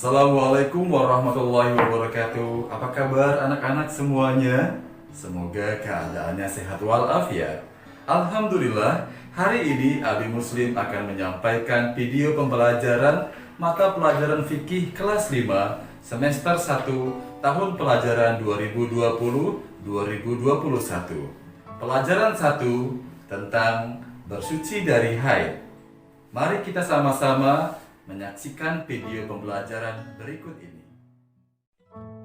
Assalamualaikum warahmatullahi wabarakatuh. Apa kabar anak-anak semuanya? Semoga keadaannya sehat walafiat. Alhamdulillah, hari ini Abi Muslim akan menyampaikan video pembelajaran mata pelajaran fikih kelas 5 semester 1 tahun pelajaran 2020-2021. Pelajaran 1 tentang bersuci dari haid. Mari kita sama-sama menyaksikan video pembelajaran berikut ini.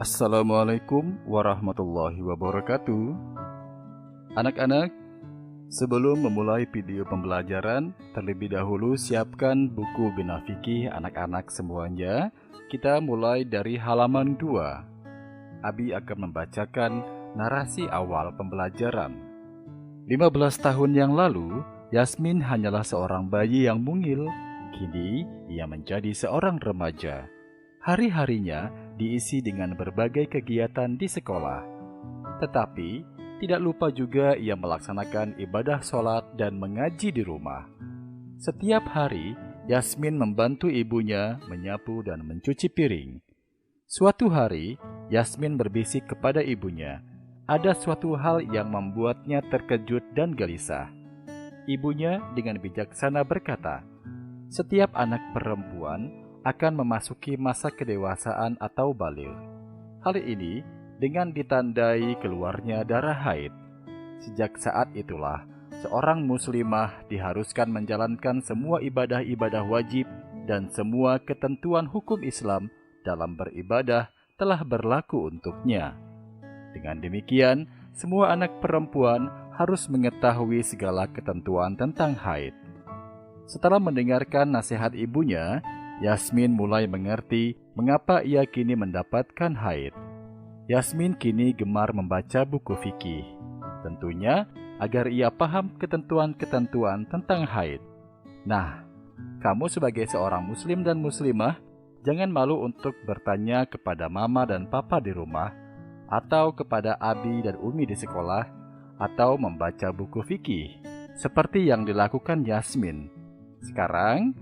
Assalamualaikum warahmatullahi wabarakatuh. Anak-anak, sebelum memulai video pembelajaran, terlebih dahulu siapkan buku Bina Fikih anak-anak semuanya. Kita mulai dari halaman 2. Abi akan membacakan narasi awal pembelajaran. 15 tahun yang lalu, Yasmin hanyalah seorang bayi yang mungil. Kini, ia menjadi seorang remaja. Hari-harinya diisi dengan berbagai kegiatan di sekolah. Tetapi, tidak lupa juga ia melaksanakan ibadah sholat dan mengaji di rumah. Setiap hari, Yasmin membantu ibunya menyapu dan mencuci piring. Suatu hari, Yasmin berbisik kepada ibunya. Ada suatu hal yang membuatnya terkejut dan gelisah. Ibunya dengan bijaksana berkata, "Setiap anak perempuan akan memasuki masa kedewasaan atau baligh. Hal ini dengan ditandai keluarnya darah haid. Sejak saat itulah, seorang muslimah diharuskan menjalankan semua ibadah-ibadah wajib dan semua ketentuan hukum Islam dalam beribadah telah berlaku untuknya. Dengan demikian, semua anak perempuan harus mengetahui segala ketentuan tentang haid." Setelah mendengarkan nasihat ibunya, Yasmin mulai mengerti mengapa ia kini mendapatkan haid. Yasmin kini gemar membaca buku fikih, tentunya agar ia paham ketentuan-ketentuan tentang haid. Nah, kamu sebagai seorang muslim dan muslimah, jangan malu untuk bertanya kepada mama dan papa di rumah, atau kepada abi dan umi di sekolah, atau membaca buku fikih, seperti yang dilakukan Yasmin. Sekarang,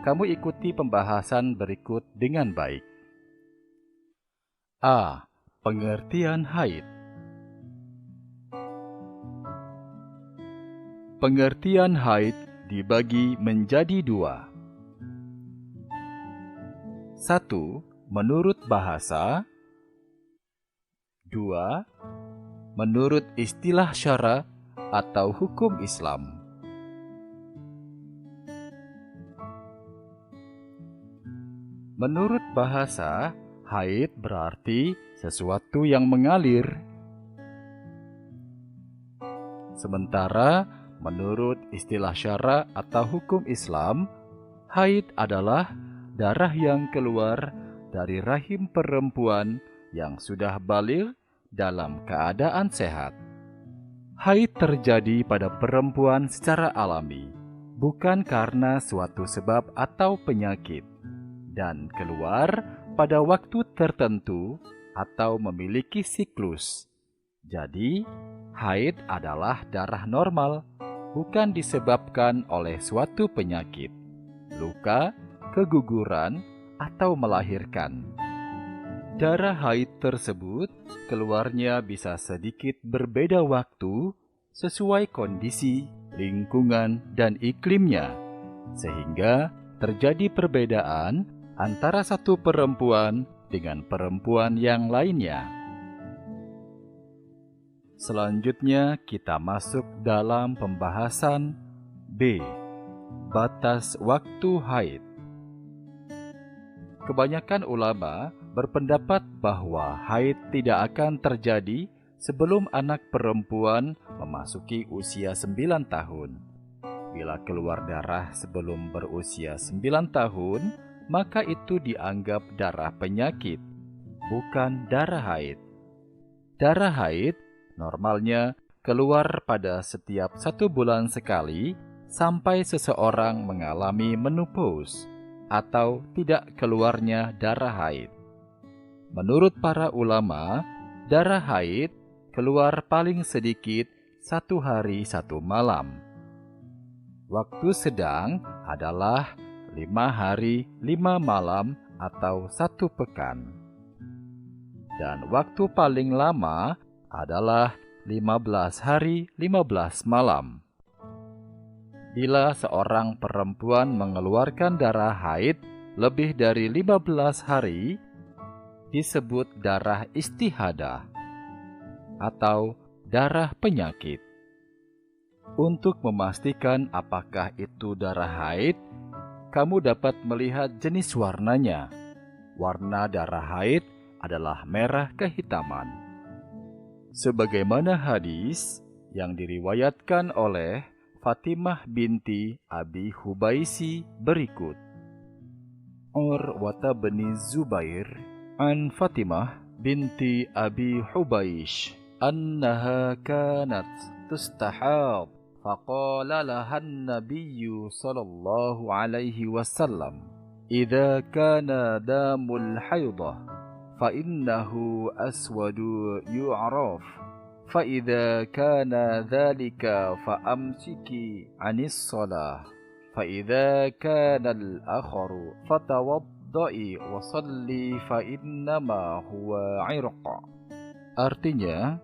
kamu ikuti pembahasan berikut dengan baik. A. Pengertian haid. Pengertian haid dibagi menjadi 2. 1. Menurut bahasa. 2. Menurut istilah syara atau hukum Islam. Menurut bahasa, haid berarti sesuatu yang mengalir. Sementara menurut istilah syara atau hukum Islam, haid adalah darah yang keluar dari rahim perempuan yang sudah baligh dalam keadaan sehat. Haid terjadi pada perempuan secara alami, bukan karena suatu sebab atau penyakit, dan keluar pada waktu tertentu atau memiliki siklus. Jadi, haid adalah darah normal, bukan disebabkan oleh suatu penyakit, luka, keguguran, atau melahirkan. Darah haid tersebut keluarnya bisa sedikit berbeda waktu sesuai kondisi, lingkungan, dan iklimnya, sehingga terjadi perbedaan antara satu perempuan dengan perempuan yang lainnya. Selanjutnya kita masuk dalam pembahasan B. Batas waktu haid. Kebanyakan ulama berpendapat bahwa haid tidak akan terjadi sebelum anak perempuan memasuki usia 9 tahun. Bila keluar darah sebelum berusia 9 tahun, maka itu dianggap darah penyakit, bukan darah haid. Darah haid normalnya keluar pada setiap 1 bulan sekali sampai seseorang mengalami menopause atau tidak keluarnya darah haid. Menurut para ulama, darah haid keluar paling sedikit 1 hari 1 malam. Waktu sedang adalah 5 hari 5 malam atau 1 pekan. Dan waktu paling lama adalah 15 hari 15 malam. Bila seorang perempuan mengeluarkan darah haid lebih dari 15 hari, disebut darah istihadah atau darah penyakit. Untuk memastikan apakah itu darah haid, kamu dapat melihat jenis warnanya. Warna darah haid adalah merah kehitaman. Sebagaimana hadis yang diriwayatkan oleh Fatimah binti Abi Hubaisi berikut. Urwata bin Zubair an Fatimah binti Abi Hubaish annaha kanat tustahab faqala laha an-nabiyyu sallallahu alaihi wasallam idza kana damul haidah fa innahu aswadu yu'raf فإذا كان ذلك فأمسكي عن الصلاة فإذا كان الآخر فتوضئي وصلي فإنما هو عرق. Artinya,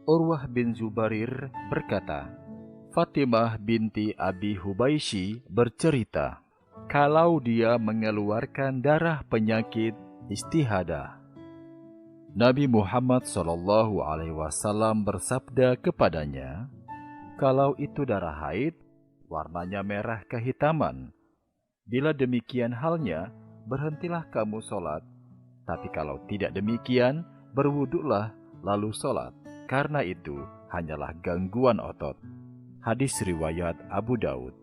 Urwah bin Zubair berkata, Fatimah binti Abi Hubaisi bercerita, kalau dia mengeluarkan darah penyakit istihadah, Nabi Muhammad SAW bersabda kepadanya, kalau itu darah haid, warnanya merah kehitaman. Bila demikian halnya, berhentilah kamu sholat. Tapi kalau tidak demikian, berwuduklah lalu sholat. Karena itu hanyalah gangguan otot. Hadis riwayat Abu Daud.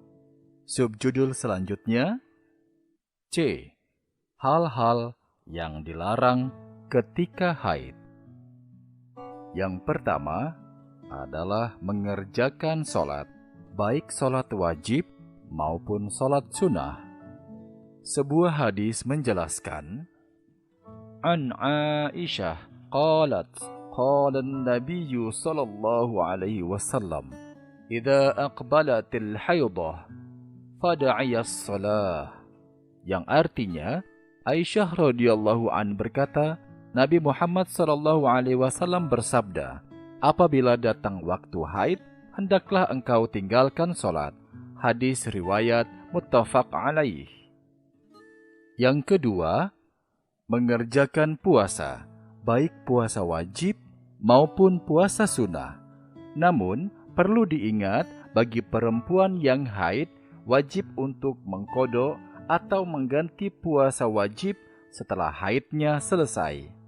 Subjudul selanjutnya, C. Hal-hal yang dilarang ketika haid. Yang pertama adalah mengerjakan sholat, baik sholat wajib maupun sholat sunnah. Sebuah hadis menjelaskan, An Aisyah qalat, qala an-nabiyyu sallallahu alaihi wasallam, idza aqbalatil haidah fada'iyas shalah. Yang artinya, Aisyah radhiyallahu an berkata, Nabi Muhammad SAW bersabda, apabila datang waktu haid, hendaklah engkau tinggalkan sholat. Hadis riwayat muttafaq alaih. Yang kedua, mengerjakan puasa, baik puasa wajib maupun puasa sunnah. Namun, perlu diingat bagi perempuan yang haid, wajib untuk mengqadha atau mengganti puasa wajib setelah haidnya selesai.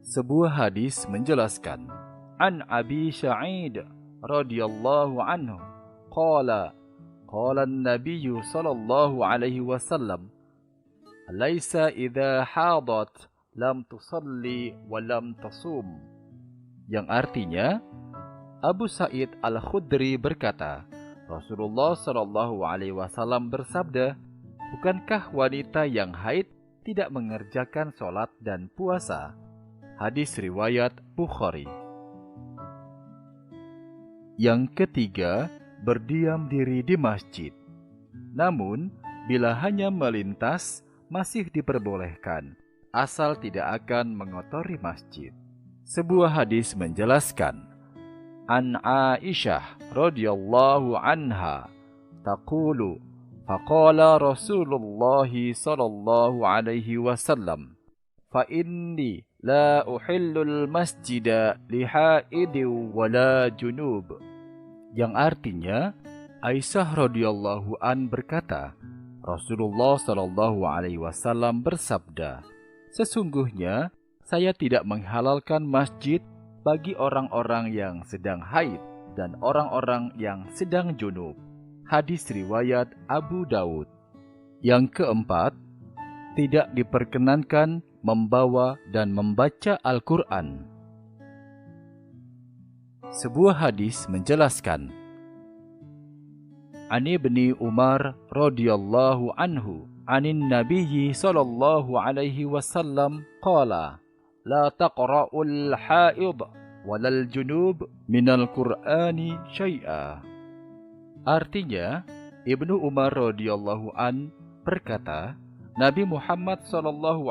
Sebuah hadis menjelaskan, An Abi Sa'id radhiyallahu anhu qala an-nabiyyu sallallahu alaihi wasallam laisa idza hadat lam tusalli wa lam tasum. Yang artinya, Abu Sa'id Al-Khudri berkata, Rasulullah sallallahu alaihi wasallam bersabda, bukankah wanita yang haid tidak mengerjakan sholat dan puasa? Hadis riwayat Bukhari. Yang ketiga, berdiam diri di masjid. Namun, bila hanya melintas, masih diperbolehkan, asal tidak akan mengotori masjid. Sebuah hadis menjelaskan, An Aisyah radhiyallahu anha taqulu, faqala Rasulullah sallallahu alaihi wasallam, fa inni la uhillul masjida lihaidi wala junub. Yang artinya, Aisyah radhiyallahu an berkata, Rasulullah sallallahu alaihi wasallam bersabda, sesungguhnya saya tidak menghalalkan masjid bagi orang-orang yang sedang haid dan orang-orang yang sedang junub. Hadis riwayat Abu Daud. Yang keempat, tidak diperkenankan membawa dan membaca Al-Quran. Sebuah hadis menjelaskan, An Ibni Umar radhiyallahu anhu anin nabiyyi sallallahu alaihi wasallam qala, la taqra'ul haid walal junub minal Qur'ani syai'a. Artinya, Ibnu Umar radhiyallahu an berkata, Nabi Muhammad SAW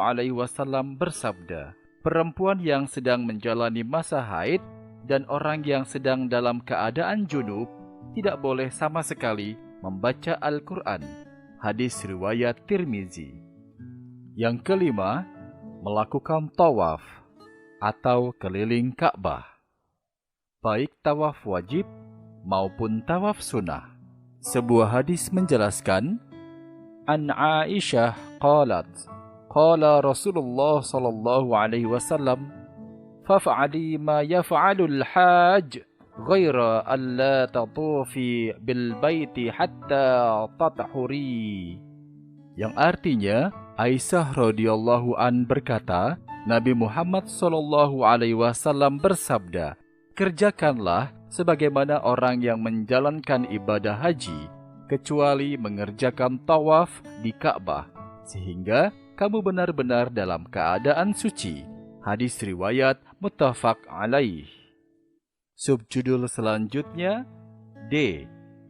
bersabda, perempuan yang sedang menjalani masa haid dan orang yang sedang dalam keadaan junub tidak boleh sama sekali membaca Al-Quran. Hadis riwayat Tirmizi. Yang kelima, melakukan tawaf atau keliling Ka'bah, baik tawaf wajib maupun tawaf sunnah. Sebuah hadis menjelaskan, An Aisyah qalat, qala Rasulullah sallallahu alaihi wasallam, faf'ali ma yaf'alul hajj ghaira alla tatufi bil baiti hatta tathuri. Yang artinya, Aisyah radhiyallahu an berkata, Nabi Muhammad sallallahu alaihi wasallam bersabda, kerjakanlah sebagaimana orang yang menjalankan ibadah haji, kecuali mengerjakan tawaf di Ka'bah, sehingga kamu benar-benar dalam keadaan suci. Hadis riwayat muttafaq alaih. Subjudul selanjutnya, D.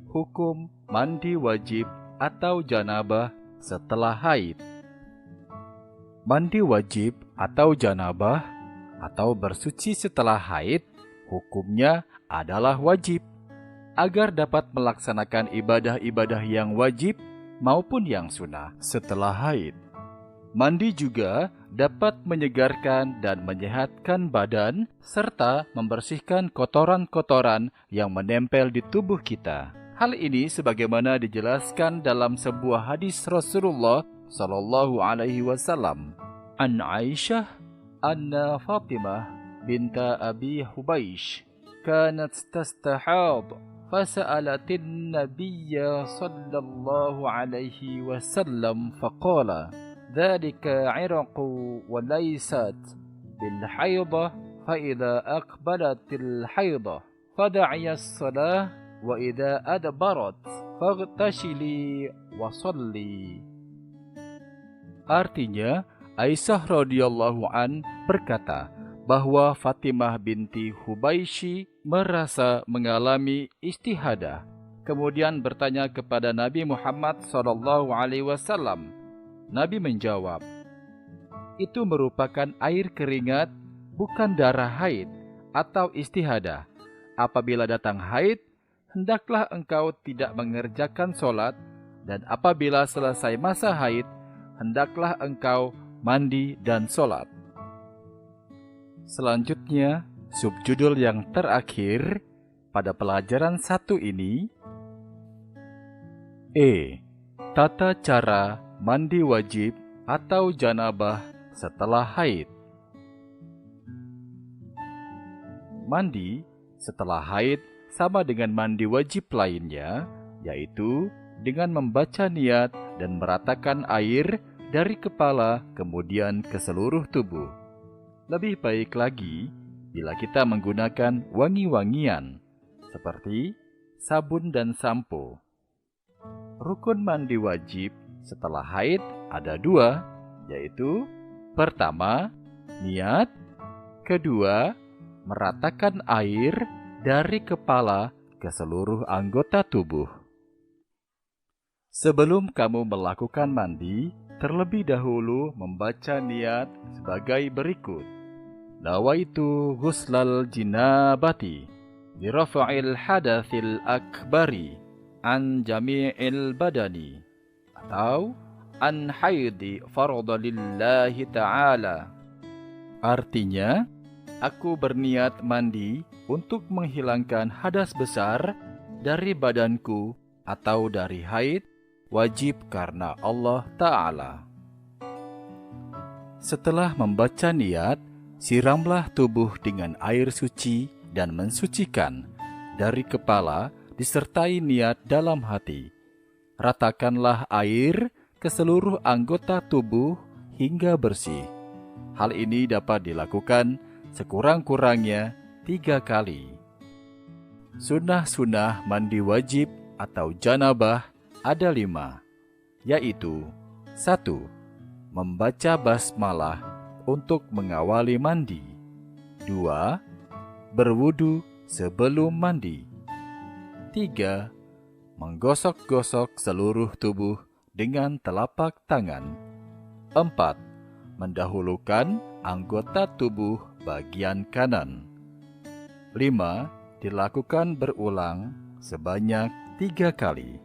Hukum mandi wajib atau janabah setelah haid. Mandi wajib atau janabah atau bersuci setelah haid, hukumnya adalah wajib. Agar dapat melaksanakan ibadah-ibadah yang wajib maupun yang sunnah setelah haid. Mandi juga dapat menyegarkan dan menyehatkan badan serta membersihkan kotoran-kotoran yang menempel di tubuh kita. Hal ini sebagaimana dijelaskan dalam sebuah hadis Rasulullah sallallahu alaihi wasallam. An Aisyah anna Fatimah binta Abi Hubaish kanat tastahad فسألت النبي صلى الله عليه وسلم فقال ذلك عرق وليست بالحيضة فإذا أقبلت الحيضة فدعي الصلاة وإذا أدبرت فاغتسلي وصلي. Artinya, Aisyah radhiyallahu an berkata bahwa Fatimah binti Hubaisy merasa mengalami istihadah, kemudian bertanya kepada Nabi Muhammad SAW. Nabi menjawab, itu merupakan air keringat, bukan darah haid atau istihadah. Apabila datang haid, hendaklah engkau tidak mengerjakan sholat, dan apabila selesai masa haid, hendaklah engkau mandi dan sholat. Selanjutnya, subjudul yang terakhir pada pelajaran 1 ini, E. Tata cara mandi wajib atau janabah setelah haid. Mandi setelah haid sama dengan mandi wajib lainnya, yaitu dengan membaca niat dan meratakan air dari kepala kemudian ke seluruh tubuh. Lebih baik lagi bila kita menggunakan wangi-wangian seperti sabun dan sampo. Rukun mandi wajib setelah haid ada 2, yaitu pertama, niat, kedua, meratakan air dari kepala ke seluruh anggota tubuh. Sebelum kamu melakukan mandi, terlebih dahulu membaca niat sebagai berikut. Nawaitu ghuslal jinabati birafa'il hadatsil akbari an jami'il badani atau an haidi farada lillahi ta'ala. Artinya, aku berniat mandi untuk menghilangkan hadas besar dari badanku atau dari haid wajib karena Allah Ta'ala. Setelah membaca niat, siramlah tubuh dengan air suci dan mensucikan. Dari kepala disertai niat dalam hati. Ratakanlah air ke seluruh anggota tubuh hingga bersih. Hal ini dapat dilakukan sekurang-kurangnya 3 kali. Sunnah-sunnah mandi wajib atau janabah ada 5, yaitu 1. Membaca basmalah untuk mengawali mandi. 2. Berwudu sebelum mandi. 3. Menggosok-gosok seluruh tubuh dengan telapak tangan. 4. Mendahulukan anggota tubuh bagian kanan. 5. Dilakukan berulang sebanyak 3 kali.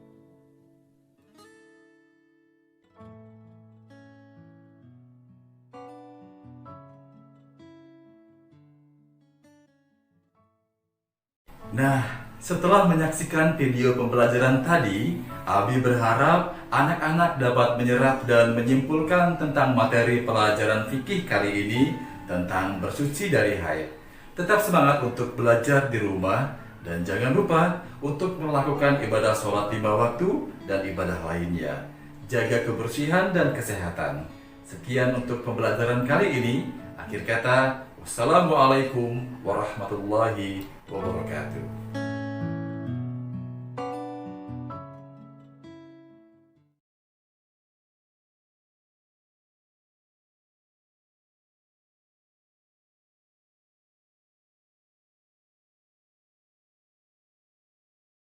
Nah, setelah menyaksikan video pembelajaran tadi, Abi berharap anak-anak dapat menyerap dan menyimpulkan tentang materi pelajaran fikih kali ini tentang bersuci dari haid. Tetap semangat untuk belajar di rumah dan jangan lupa untuk melakukan ibadah sholat 5 waktu dan ibadah lainnya. Jaga kebersihan dan kesehatan. Sekian untuk pembelajaran kali ini. Akhir kata, wassalamualaikum warahmatullahi wabarakatuh.